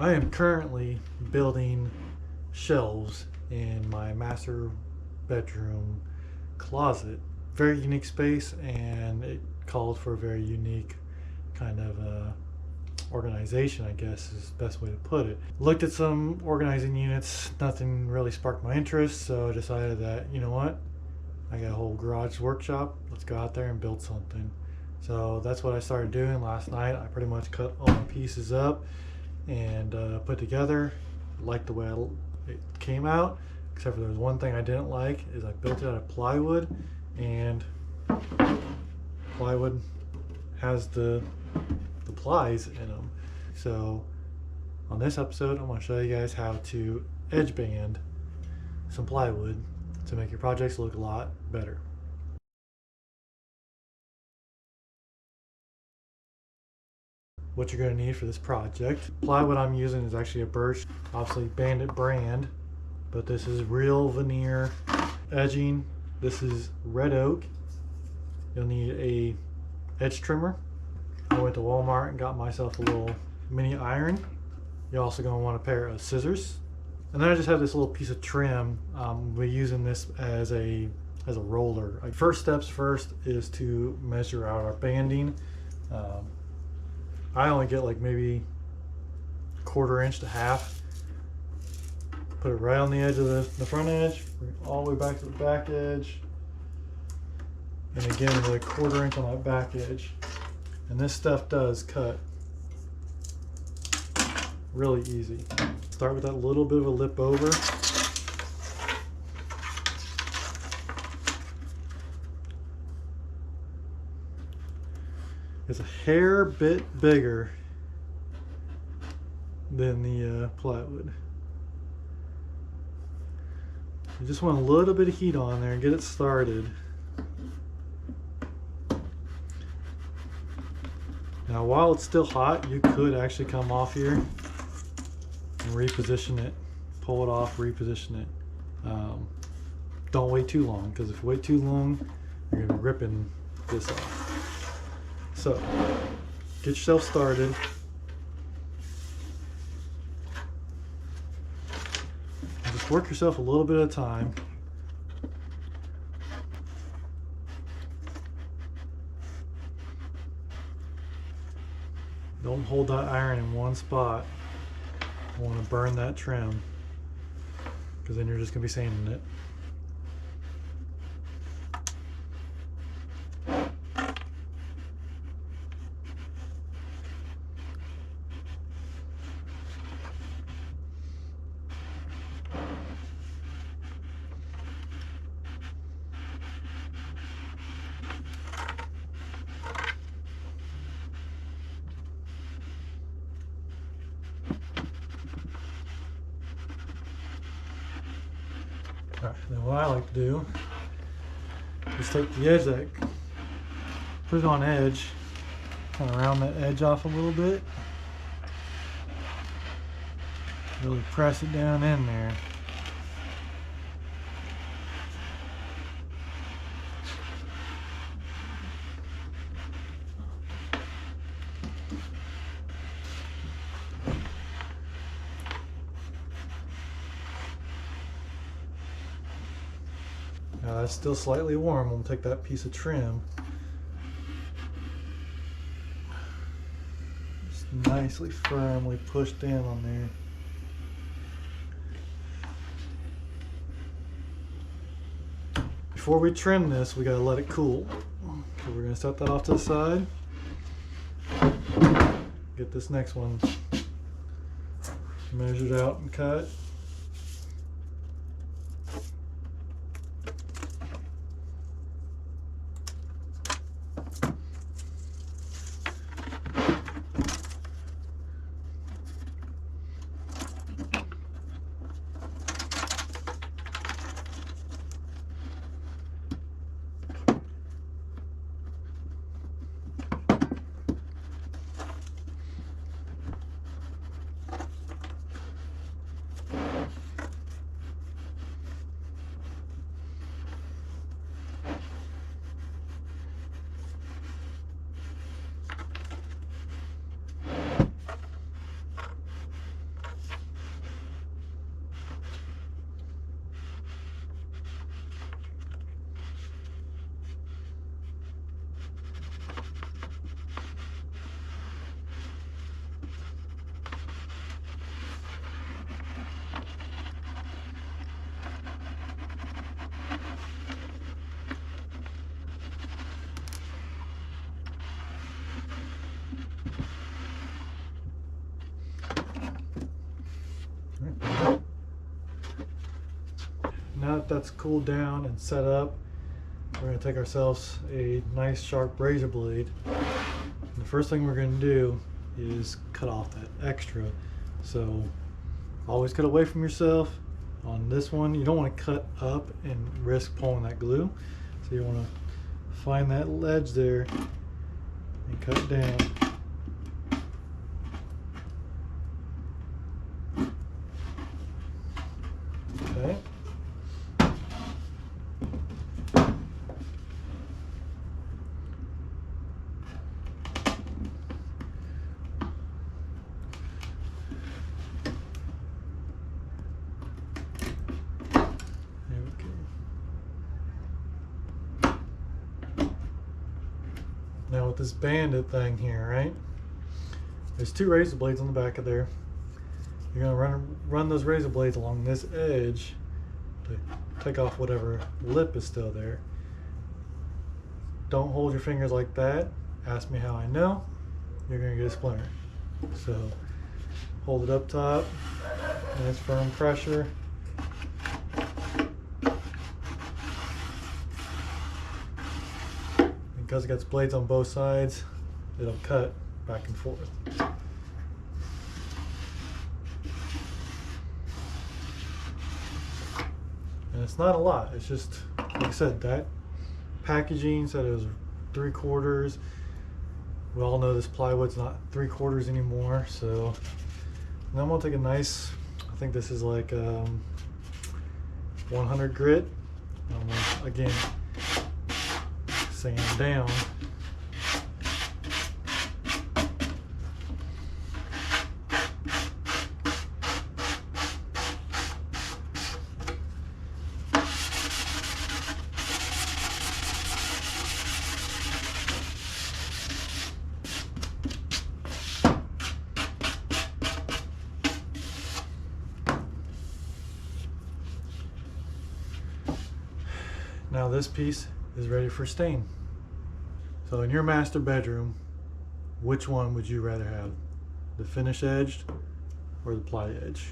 I am currently building shelves in my master bedroom closet. Very unique space, and it called for a very unique kind of organization, I guess is the best way to put it. Looked at some organizing units, nothing really sparked my interest, so I decided that, you know what, I got a whole garage workshop, let's go out there and build something. So that's what I started doing last night. I pretty much cut all my pieces up and put together. Liked the way it came out, except for there was one thing I didn't like, is I built it out of plywood, and plywood has the plies in them. So on this episode, I'm going to show you guys how to edge band some plywood to make your projects look a lot better. What you're going to need for this project. Plywood I'm using is actually a Birch, obviously Bandit brand, but this is real veneer edging. This is red oak. You'll need a edge trimmer. I went to Walmart and got myself a little mini iron. You're also going to want a pair of scissors. And then I just have this little piece of trim. We're using this as a roller. First steps first is to measure out our banding. I only get like maybe 1/4 inch to half. Put it right on the edge of the front edge, bring it all the way back to the back edge, and again another 1/4 inch on that back edge. And this stuff does cut really easy. Start with that little bit of a lip over. It's a hair bit bigger than the plywood. You just want a little bit of heat on there and get it started. Now while it's still hot, you could actually come off here and reposition it. Pull it off, reposition it. Don't wait too long, because if you wait too long, you're going to be ripping this off. So, get yourself started. And just work yourself a little bit at a time. Don't hold that iron in one spot. You want to burn that trim, because then you're just going to be sanding it. Alright, then what I like to do is take the edge that, put it on edge, kind of round that edge off a little bit, really press it down in there. Now that's still slightly warm. We'll take that piece of trim, just nicely firmly pushed in on there. Before we trim this, we gotta let it cool. So we're gonna set that off to the side. Get this next one measured out and cut. now that that's cooled down and set up, we're going to take ourselves a nice sharp razor blade. And the first thing we're going to do is cut off that extra. So always cut away from yourself. On this one, you don't want to cut up and risk pulling that glue. So you want to find that ledge there and cut it down. Okay. Now with this banded thing here, right? There's two razor blades on the back of there. You're gonna run those razor blades along this edge to take off whatever lip is still there. Don't hold your fingers like that. Ask me how I know. You're gonna get a splinter. So hold it up top, and it's firm pressure. Because it gets blades on both sides, it'll cut back and forth. And it's not a lot, it's just, like I said, that packaging said it was 3/4. We all know this plywood's not 3/4 anymore, so now I'm gonna take a nice, I think this is like 100 grit. I'm gonna, again, sand down. Now this piece is ready for stain. So in your master bedroom, which one would you rather have? The finish edged or the ply edge?